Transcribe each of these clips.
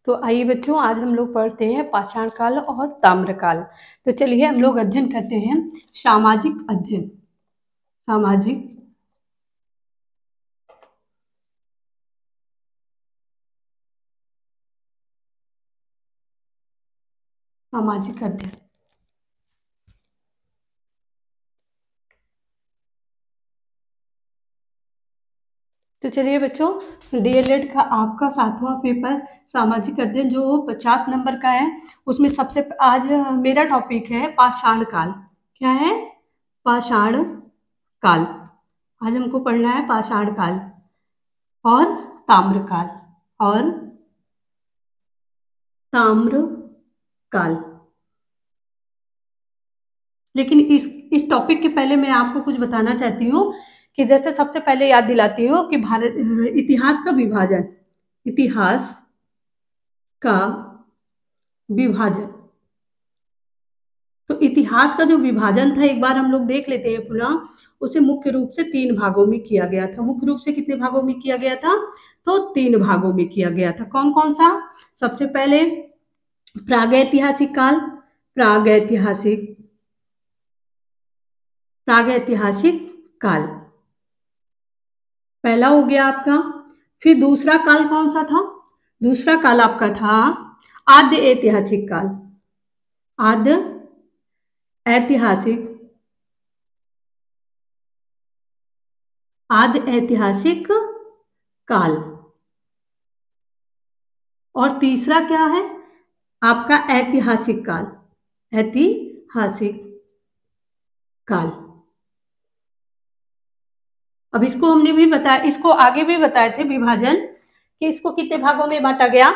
तो आइए बच्चों, आज हम लोग पढ़ते हैं पाषाण काल और ताम्रकाल। तो चलिए हम लोग अध्ययन करते हैं सामाजिक अध्ययन। सामाजिक सामाजिक अध्ययन। तो चलिए बच्चों, डीएलएड का आपका 7वां पेपर सामाजिक अध्ययन जो 50 नंबर का है, उसमें सबसे आज मेरा टॉपिक है पाषाण काल। क्या है? पाषाण काल। आज हमको पढ़ना है पाषाण काल और ताम्रकाल और ताम्रकाल। लेकिन इस टॉपिक के पहले मैं आपको कुछ बताना चाहती हूँ कि जैसे सबसे पहले याद दिलाती हूँ कि भारत इतिहास का विभाजन, इतिहास का विभाजन। तो इतिहास का जो विभाजन था एक बार हम लोग देख लेते हैं पुनः। उसे मुख्य रूप से 3 भागों में किया गया था। मुख्य रूप से कितने भागों में किया गया था? तो 3 भागों में किया गया था। कौन कौन सा? सबसे पहले प्रागैतिहासिक काल, प्रागैतिहासिक प्रागैतिहासिक काल पहला हो गया आपका। फिर दूसरा काल कौन सा था? दूसरा काल आपका था आद्य ऐतिहासिक काल। आद्य ऐतिहासिक आद्य ऐतिहासिक काल। और तीसरा क्या है? आपका ऐतिहासिक काल। ऐतिहासिक काल। अब इसको हमने भी बताया, इसको आगे भी बताए थे विभाजन कि इसको कितने भागों में बांटा गया।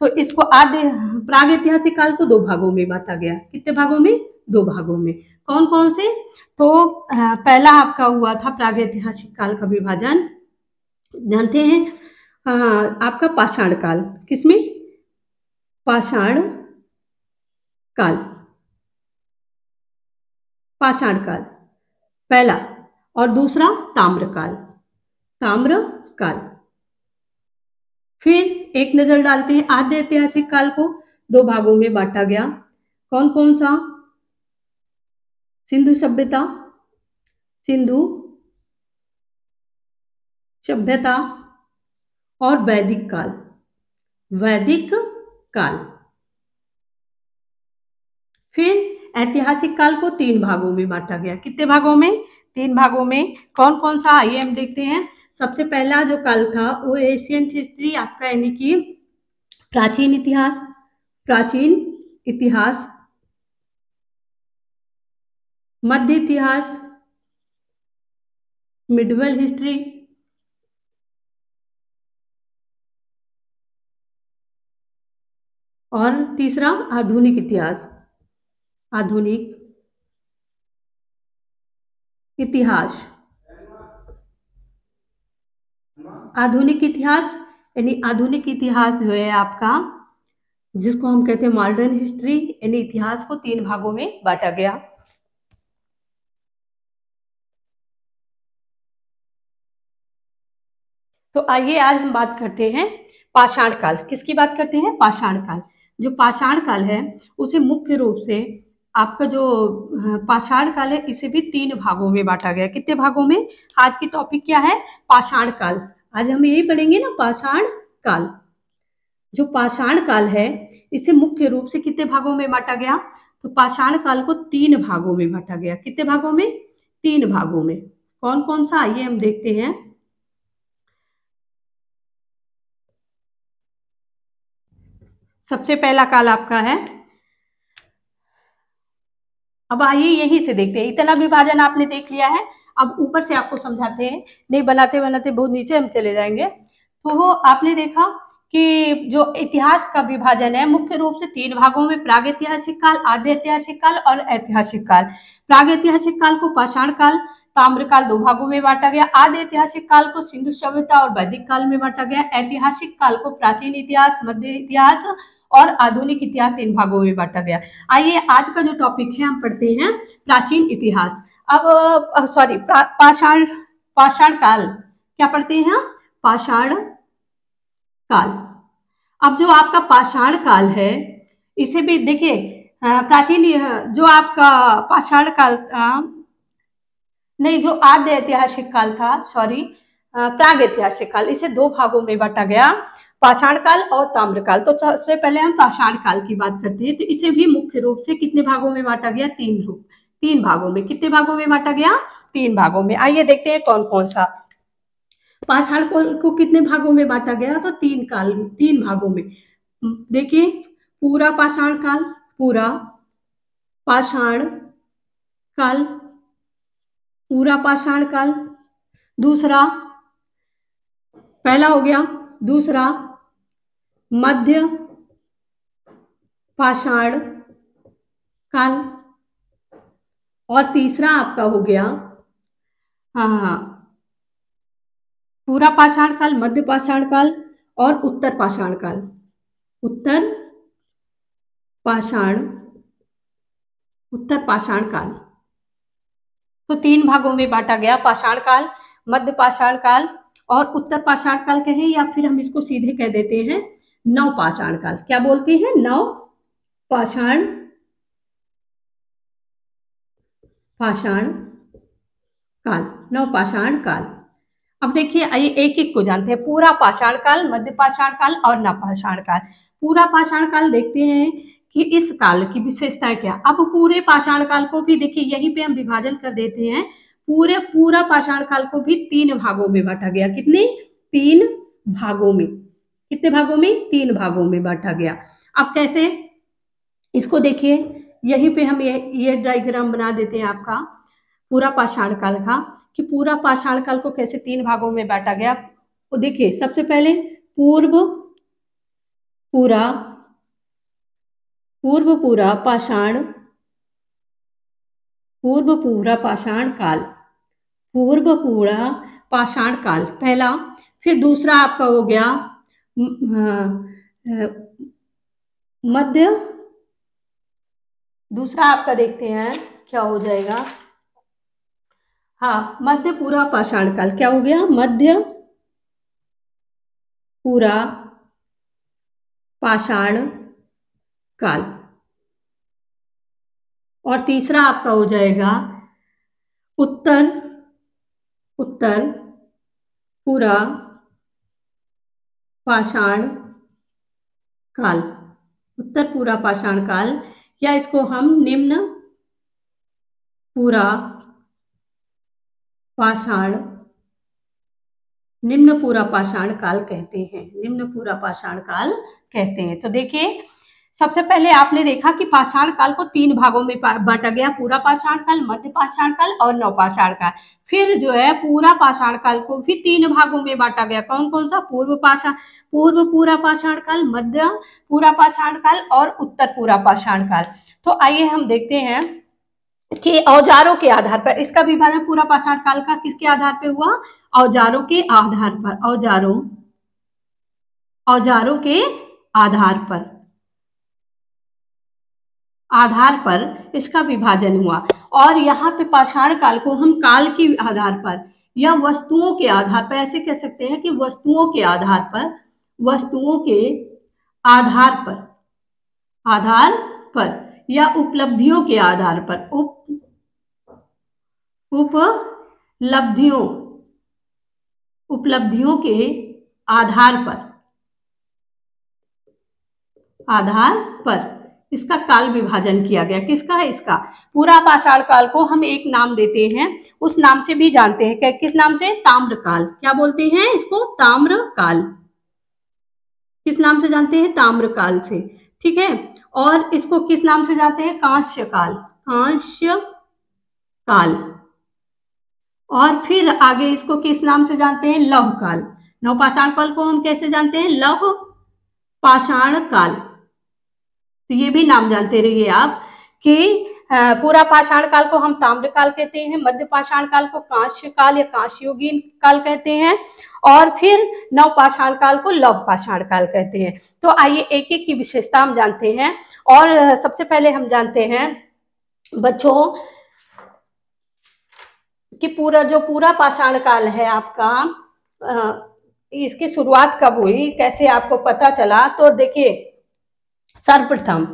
तो इसको आद्य प्रागैतिहासिक काल को 2 भागों में बांटा गया। कितने भागों में? 2 भागों में। कौन कौन से? तो पहला आपका हुआ था प्रागैतिहासिक काल का विभाजन, जानते हैं, आपका पाषाण काल। किसमें? पाषाण काल। पाषाण काल पहला। और दूसरा ताम्रकाल। ताम्रकाल। फिर एक नजर डालते हैं, आद्य ऐतिहासिक काल को 2 भागों में बांटा गया। कौन कौन सा? सिंधु सभ्यता, सिंधु सभ्यता और वैदिक काल। वैदिक काल। फिर ऐतिहासिक काल को 3 भागों में बांटा गया। कितने भागों में? 3 भागों में। कौन कौन सा? आइए हम देखते हैं। सबसे पहला जो काल था वो एशियंट हिस्ट्री आपका, यानी कि प्राचीन इतिहास। प्राचीन इतिहास, मध्य इतिहास, मिडवल हिस्ट्री, और तीसरा आधुनिक इतिहास। आधुनिक इतिहास। आधुनिक इतिहास यानी आधुनिक इतिहास जो है आपका, जिसको हम कहते हैं मॉडर्न हिस्ट्री, यानी इतिहास को 3 भागों में बांटा गया। तो आइए आज हम बात करते हैं पाषाण काल। किसकी बात करते हैं? पाषाण काल। जो पाषाण काल है उसे मुख्य रूप से आपका जो पाषाण काल है इसे भी 3 भागों में बांटा गया। कितने भागों में? आज की टॉपिक क्या है? पाषाण काल। आज हम यही पढ़ेंगे ना, पाषाण काल। जो पाषाण काल है इसे मुख्य रूप से कितने भागों में बांटा गया? तो पाषाण काल को 3 भागों में बांटा गया। कितने भागों में? 3 भागों में। कौन कौन सा? आइए हम देखते हैं। सबसे पहला काल आपका है, अब आइए यहीं से देखते हैं। इतना विभाजन आपने देख लिया है, अब ऊपर से आपको समझाते हैं। नहीं बनाते बनाते बहुत नीचे हम चले जाएंगे। तो आपने देखा कि जो इतिहास का विभाजन है मुख्य रूप से 3 भागों में, प्रागैतिहासिक काल, आद्य ऐतिहासिक काल और ऐतिहासिक काल। प्रागैतिहासिक काल को पाषाण काल, ताम्रकाल 2 भागों में बांटा गया। आद्य ऐतिहासिक काल को सिंधु सभ्यता और वैदिक काल में बांटा गया। ऐतिहासिक काल को प्राचीन इतिहास, मध्य इतिहास और आधुनिक इतिहास 3 भागों में बांटा गया। आइए आज का जो टॉपिक है हम पढ़ते हैं प्राचीन इतिहास। अब सॉरी, पाषाण पाषाण काल क्या पढ़ते हैं? पाषाण काल। अब जो आपका पाषाण काल है, इसे भी देखिए, प्राचीन जो आपका पाषाण काल नहीं, जो आद्य ऐतिहासिक काल था, सॉरी, प्राग ऐतिहासिक काल, इसे दो भागों में बांटा गया, पाषाण काल और ताम्र काल। तो सबसे पहले हम पाषाण काल की बात करते हैं। तो इसे भी मुख्य रूप से कितने भागों में बांटा गया? तीन भागों में। कितने भागों में बांटा गया? 3 भागों में। आइए देखते हैं कौन कौन सा। पाषाण को कितने भागों में बांटा गया? तो 3 भागों में। देखिए, पूरा पाषाण काल, पूरा पाषाण काल, पूरा पाषाण काल, दूसरा, पहला हो गया, दूसरा मध्य पाषाण काल, और तीसरा आपका हो गया, हाँ, पूरा पाषाण काल, मध्य पाषाण काल और उत्तर पाषाण काल। उत्तर पाषाण काल। तो 3 भागों में बांटा गया, पाषाण काल, मध्य पाषाण काल और उत्तर पाषाण काल कहें, या फिर हम इसको सीधे कह देते हैं नव पाषाण काल। क्या बोलते हैं? नव पाषाण काल, नव पाषाण काल। अब देखिए, आइए एक एक को जानते हैं। पूरा पाषाण काल, मध्य पाषाण काल और नव पाषाण काल। पूरा पाषाण काल देखते हैं कि इस काल की विशेषताएं क्या। अब पूरे पाषाण काल को भी देखिए, यहीं पे हम विभाजन कर देते हैं। पूरा पाषाण काल को भी 3 भागों में बांटा गया। कितने? 3 भागों में। कितने भागों में? 3 भागों में बांटा गया। अब कैसे? इसको देखिए, यहीं पे हम ये डायग्राम बना देते हैं आपका पूरा पाषाण काल का, कि पूरा पाषाण काल को कैसे 3 भागों में बांटा गया। तो देखिए, सबसे पहले पूर्व पूरा पाषाण काल पहला। फिर दूसरा आपका हो गया मध्य, दूसरा आपका देखते हैं क्या हो जाएगा, हाँ, मध्य पूरा पाषाण काल। क्या हो गया? मध्य पूरा पाषाण काल। और तीसरा आपका हो जाएगा उत्तर पूरा पाषाण काल। उत्तर पूरा पाषाण काल, या इसको हम निम्न पूरा पाषाण काल कहते हैं। निम्न पूरा पाषाण काल कहते हैं। तो देखिए, सबसे पहले आपने देखा कि पाषाण काल को 3 भागों में बांटा गया, पूरा पाषाण काल, मध्य पाषाण काल और नव पाषाण काल। फिर जो है पूरा पाषाण काल को भी 3 भागों में बांटा गया। कौन कौन सा? पूर्व पूरा पाषाण काल, मध्य पूरा पाषाण काल और उत्तर पूरा पाषाण काल। तो आइए हम देखते हैं कि औजारों के आधार पर इसका विभाजन पूरा पाषाण काल का किसके आधार पर हुआ? औजारों के आधार पर। औजारों के आधार पर इसका विभाजन हुआ। और यहाँ पे पाषाण काल को हम काल के आधार पर या वस्तुओं के आधार पर ऐसे कह सकते हैं कि वस्तुओं के आधार पर या उपलब्धियों के आधार पर, उपलब्धियों के आधार पर इसका काल विभाजन किया गया। किसका है? इसका। पूरा पाषाण काल को हम एक नाम देते हैं, उस नाम से भी जानते हैं। किस नाम से? ताम्रकाल। क्या बोलते हैं इसको? ताम्रकाल। किस नाम से जानते हैं? ताम्रकाल से। ठीक है। और इसको किस नाम से जानते हैं? कांस्यकाल। और फिर आगे इसको किस नाम से जानते हैं? लौह काल। नव पाषाण काल को हम कैसे जानते हैं? लौह पाषाण काल। तो ये भी नाम जानते रहिए आप कि पूरा पाषाण काल को हम ताम्रकाल कहते हैं, मध्य पाषाण काल को कांस्य काल या कांस्ययुगीन काल कहते हैं, और फिर नव पाषाण काल को लौह पाषाण काल कहते हैं। तो आइए एक एक की विशेषता हम जानते हैं। और सबसे पहले हम जानते हैं बच्चों कि पूरा पाषाण काल है आपका, इसकी शुरुआत कब हुई, कैसे आपको पता चला, तो देखिए सर्वप्रथम,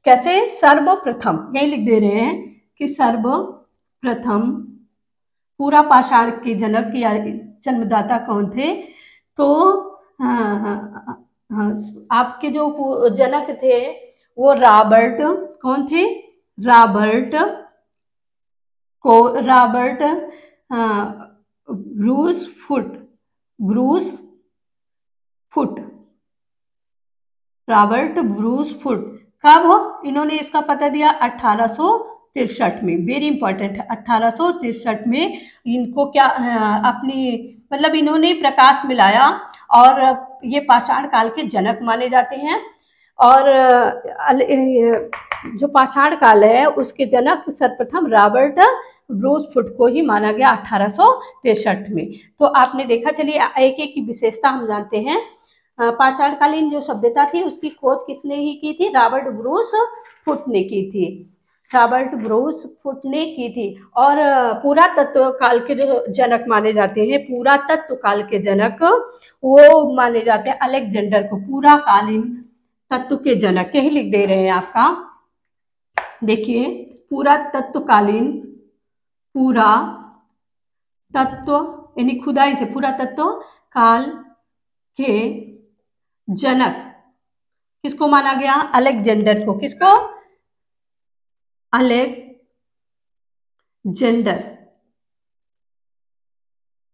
कैसे, सर्वप्रथम यही लिख दे रहे हैं कि सर्वप्रथम पूरा पाषाण के जनक या जन्मदाता कौन थे, तो हाँ, हाँ, हाँ, आपके जो जनक थे वो रॉबर्ट, कौन थे, रॉबर्ट को, Robert Bruce foot, Bruce foot, Robert Bruce foot. कब हो इन्होंने इसका पता दिया, 1863 में, वेरी इंपॉर्टेंट है, 1863 में इनको क्या अपनी मतलब इन्होंने प्रकाश मिलाया और ये पाषाण काल के जनक माने जाते हैं। और जो पाषाण काल है उसके जनक सर्वप्रथम रॉबर्ट ब्रूस फुट को ही माना गया 1863 में। तो आपने देखा, चलिए एक एक की विशेषता हम जानते हैं। पाषाणकालीन जो सभ्यता थी उसकी खोज किसने ही की थी, रॉबर्ट ब्रूस फुट ने की थी, रॉबर्ट ब्रूस फुट ने की थी। और पुरातत्व काल के जो जनक माने जाते हैं, पुरातत्व काल के जनक वो माने जाते हैं अलेक्जेंडर को, पूरा कालीन तत्व के जनक, यही लिख दे रहे हैं आपका। देखिए पुरातत्वकालीन, पूरा तत्व यानी खुदाई से पुरातत्व काल के जनक किसको माना गया, अलेक्जेंडर को, किसको, अलेक्जेंडर,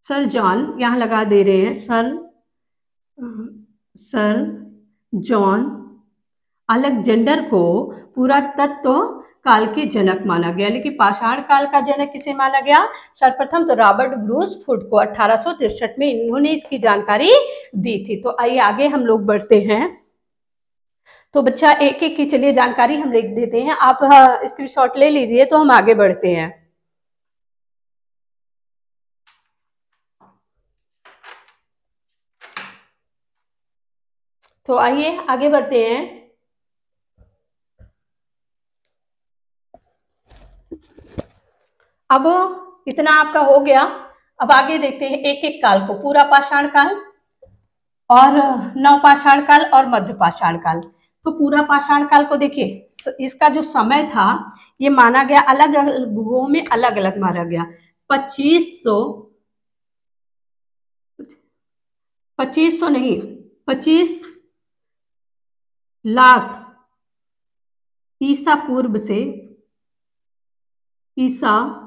सर जॉन यहां लगा दे रहे हैं, सर जॉन अलेक्जेंडर को पुरातत्व काल के जनक माना गया। लेकिन पाषाण काल का जनक किसे माना गया, सर्वप्रथम तो रॉबर्ट ब्रूस फुट को 1863 में इन्होंने इसकी जानकारी दी थी। तो आइए आगे हम लोग बढ़ते हैं। तो बच्चा एक एक की चलिए जानकारी हम लिख देते हैं, आप स्क्रीनशॉट ले लीजिए, तो हम आगे बढ़ते हैं। तो आइए आगे बढ़ते हैं। अब इतना आपका हो गया, अब आगे देखते हैं एक एक काल को, पूरा पाषाण काल और नवपाषाण काल और मध्य पाषाण काल। तो पूरा पाषाण काल को देखिए, इसका जो समय था ये माना गया अलग अलग भूगों में अलग अलग माना गया। 2500 नहीं, 25 लाख ईसा पूर्व से, ईसा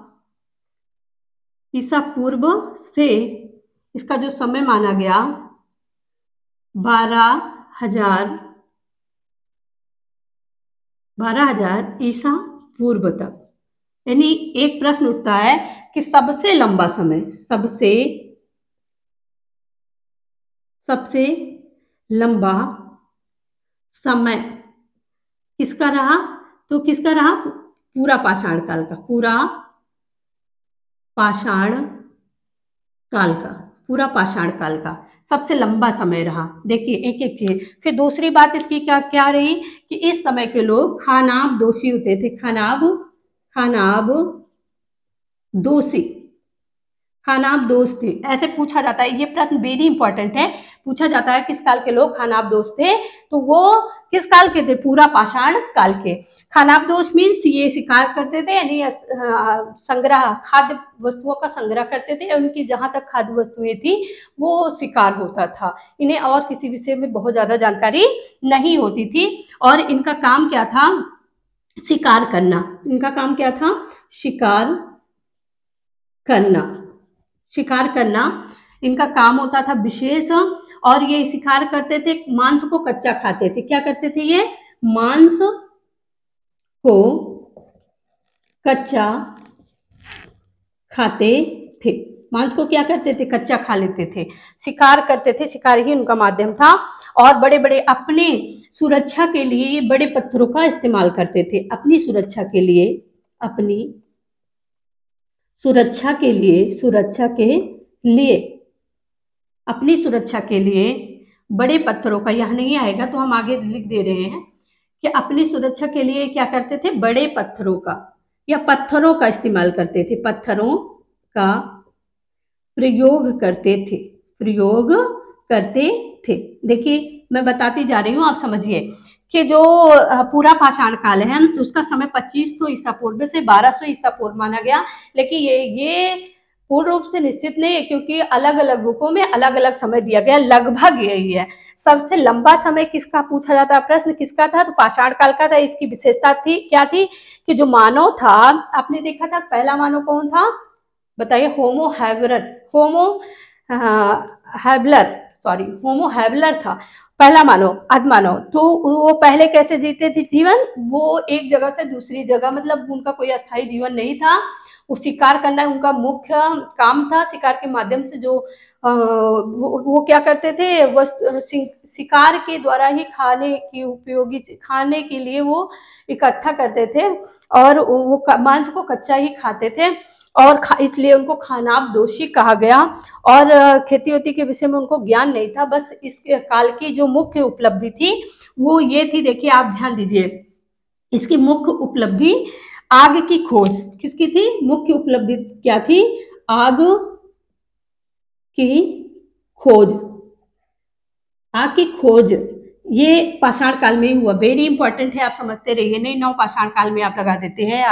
पूर्व से इसका जो समय माना गया 12,000 ईसा पूर्व तक। यानी एक प्रश्न उठता है कि सबसे लंबा समय, सबसे लंबा समय किसका रहा, तो किसका रहा, पूरा पाषाण काल का, पूरा पाषाण काल का, पूरा पाषाण काल का सबसे लंबा समय रहा। देखिए एक एक चीज। फिर दूसरी बात इसकी क्या क्या रही कि इस समय के लोग खानाब दोषी होते थे, खानाब दोष थे। ऐसे पूछा जाता है, ये प्रश्न वेरी इंपॉर्टेंट है, पूछा जाता है किस काल के लोग खानाब दोष थे, तो वो किस काल के थे, पूरा पाषाण काल के। खानाब दोष मीन्स ये शिकार करते थे, यानी संग्रह, खाद्य वस्तुओं का संग्रह करते थे, उनकी जहां तक खाद्य वस्तुएं थी वो शिकार होता था। इन्हें और किसी विषय में बहुत ज्यादा जानकारी नहीं होती थी और इनका काम क्या था, शिकार करना। इनका काम क्या था, शिकार करना इनका काम होता था विशेष। और ये शिकार करते थे, मांस को कच्चा खाते थे। क्या करते थे ये, मांस को कच्चा खाते थे, मांस को क्या करते थे, कच्चा खा लेते थे, शिकार करते थे, शिकार ही उनका माध्यम था। और बड़े बड़े अपने सुरक्षा के लिए ये बड़े पत्थरों का इस्तेमाल करते थे, अपनी सुरक्षा के लिए, अपनी सुरक्षा के लिए बड़े पत्थरों का, यहाँ नहीं आएगा तो हम आगे लिख दे रहे हैं कि अपनी सुरक्षा के लिए क्या करते थे, बड़े पत्थरों का या पत्थरों का इस्तेमाल करते थे, पत्थरों का प्रयोग करते थे। देखिए मैं बताती जा रही हूँ, आप समझिए कि जो पूरा पाषाण काल है उसका समय 2500 ईसा पूर्व से 1200 ईसा पूर्व माना गया, लेकिन ये पूर्ण रूप से निश्चित नहीं है क्योंकि अलग अलग बुकों में अलग अलग समय दिया गया, लगभग यही है। सबसे लंबा समय किसका पूछा जाता है, प्रश्न किसका था, तो पाषाण काल का था। इसकी विशेषता थी क्या थी कि जो मानव था, आपने देखा था पहला मानव कौन था, बताइए, होमो हैबलर, होमो हैबलर, सॉरी होमो हैबलर था पहला मानव, आदि मानव। तो वो पहले कैसे जीते थे जीवन, वो एक जगह से दूसरी जगह, मतलब उनका कोई अस्थायी जीवन नहीं था, वो शिकार करना उनका मुख्य काम था। शिकार के माध्यम से जो वो क्या करते थे, वो शिकार के द्वारा ही खाने की उपयोगी, खाने के लिए वो इकट्ठा करते थे और वो मांस को कच्चा ही खाते थे और इसलिए उनको खानाबदोशी कहा गया। और खेती वेती के विषय में उनको ज्ञान नहीं था। बस इस काल की जो मुख्य उपलब्धि थी वो ये थी, देखिए आप ध्यान दीजिए, इसकी मुख्य उपलब्धि आग की खोज। किसकी थी मुख्य उपलब्धि, क्या थी, आग की खोज। आग की खोज ये पाषाण काल में ही हुआ। वेरी इंपॉर्टेंट है, आप समझते रहिए, नहीं नौ पाषाण काल में आप लगा देते हैं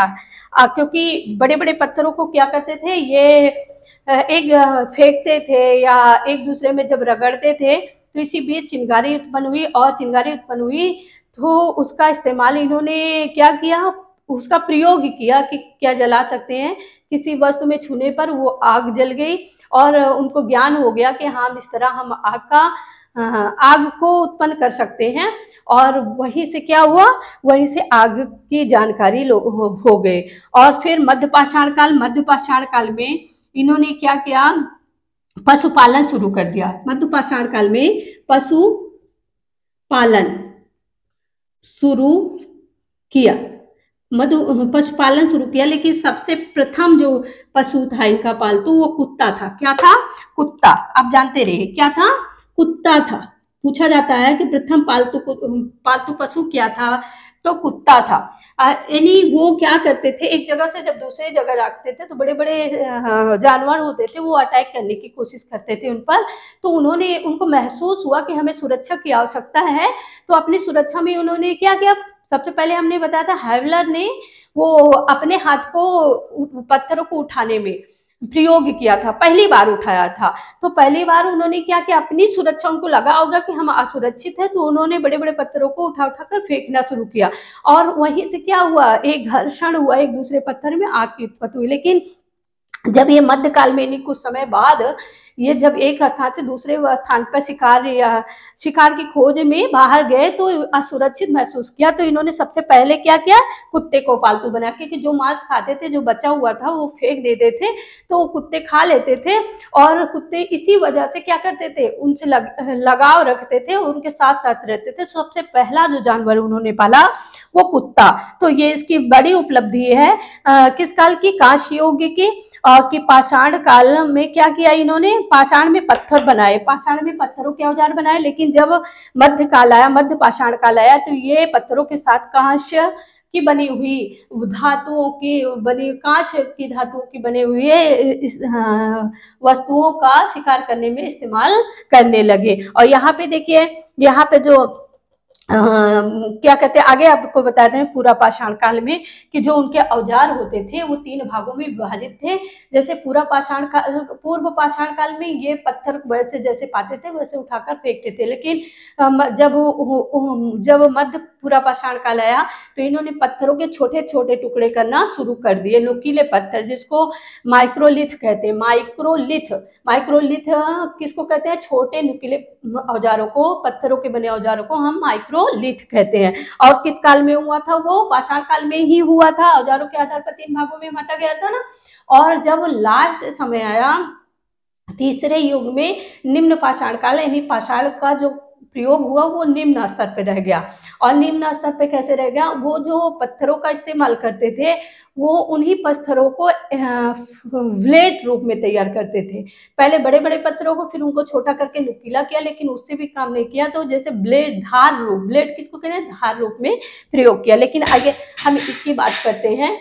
क्योंकि बड़े बड़े पत्थरों को क्या करते थे, ये एक फेंकते थे या एक दूसरे में जब रगड़ते थे तो इसी बीच चिंगारी उत्पन्न हुई, और चिंगारी उत्पन्न हुई तो उसका इस्तेमाल इन्होंने क्या किया, उसका प्रयोग किया कि क्या जला सकते हैं, किसी वस्तु में छूने पर वो आग जल गई और उनको ज्ञान हो गया कि हाँ इस तरह हम आग को उत्पन्न कर सकते हैं। और वहीं से क्या हुआ, वहीं से आग की जानकारी हो गए। और फिर मध्य पाषाण काल में इन्होंने क्या किया, पशुपालन शुरू कर दिया। मध्य पाषाण काल में पशुपालन शुरू किया, पशुपालन शुरू किया। लेकिन सबसे प्रथम जो पशु था इनका पालतू, वो कुत्ता था। क्या था, कुत्ता। आप जानते रहिए क्या था, कुत्ता था। पूछा जाता है कि प्रथम पालतू पशु क्या था, तो कुत्ता था। यानी वो क्या करते थे, एक जगह से जब दूसरी जगह जाते थे तो बड़े बड़े जानवर होते थे, वो अटैक करने की कोशिश करते थे उन पर। तो उनको महसूस हुआ कि हमें सुरक्षा की आवश्यकता है, तो अपनी सुरक्षा में उन्होंने क्या किया, सबसे पहले हमने बताया था हैवलर ने वो अपने हाथ को पत्थरों को उठाने में प्रयोग किया था, पहली बार उठाया था। तो पहली बार उन्होंने क्या किया, अपनी सुरक्षा, उनको लगा होगा कि हम असुरक्षित है, तो उन्होंने बड़े बड़े पत्थरों को उठा उठा कर फेंकना शुरू किया और वहीं से क्या हुआ, एक घर्षण हुआ, एक दूसरे पत्थर में आग की उत्पत्ति हुई। लेकिन जब ये मध्यकाल में कुछ समय बाद ये जब एक स्थान से दूसरे स्थान पर शिकार की खोज में बाहर गए तो असुरक्षित महसूस किया, तो इन्होंने सबसे पहले क्या किया, कुत्ते को पालतू बना के, कि जो मांस खाते थे, जो बचा हुआ था वो फेंक देते थे, तो वो कुत्ते खा लेते थे। और कुत्ते इसी वजह से क्या करते थे, उनसे लगाव रखते थे, उनके साथ साथ रहते थे। सबसे पहला जो जानवर उन्होंने पाला वो कुत्ता। तो ये इसकी बड़ी उपलब्धि है किस काल की, कांस्य युग की। कि पाषाण काल में क्या किया इन्होंने, पाषाण में पत्थर बनाए, पाषाण में पत्थरों के औजार बनाए। लेकिन जब मध्य काल आया, मध्य पाषाण काल आया, तो ये पत्थरों के साथ कांस्य की बनी हुई धातुओं की बनी, कांस्य की धातुओं की बने हुए वस्तुओं का शिकार करने में इस्तेमाल करने लगे। और यहाँ पे देखिए, यहाँ पे जो क्या कहते हैं, आगे आपको बताते हैं पूरा पाषाण काल में कि जो उनके औजार होते थे वो 3 भागों में विभाजित थे। जैसे पूर्व पाषाण काल में ये पत्थर वैसे जैसे पाते थे वैसे उठाकर फेंकते थे। लेकिन जब मध्य पूरा पाषाण काल आया तो इन्होंने पत्थरों के छोटे छोटे टुकड़े करना शुरू कर दिए, नुकीले पत्थर, जिसको माइक्रोलिथ कहते हैं। माइक्रोलिथ किसको कहते हैं, छोटे नुकीले औजारों को, पत्थरों के बने औजारों को हम माइक्रोलिथ कहते हैं। और किस काल में हुआ था, वो पाषाण काल में ही हुआ था। औजारों के आधार पर 3 भागों में बांटा गया था ना। और जब लास्ट समय आया तीसरे युग में, निम्न पाषाण काल, यानी पाषाण का जो प्रयोग हुआ वो निम्न स्तर पे रह गया। और निम्न स्तर पे कैसे रह गया, वो जो पत्थरों का इस्तेमाल करते थे वो उन्हीं पत्थरों को ब्लेड रूप में तैयार करते थे। पहले बड़े बड़े पत्थरों को, फिर उनको छोटा करके नुकीला किया, लेकिन उससे भी काम नहीं किया, तो जैसे ब्लेड, धार रूप, ब्लेड किसको कहते हैं, धार रूप में प्रयोग किया। लेकिन आगे हम इसकी बात करते हैं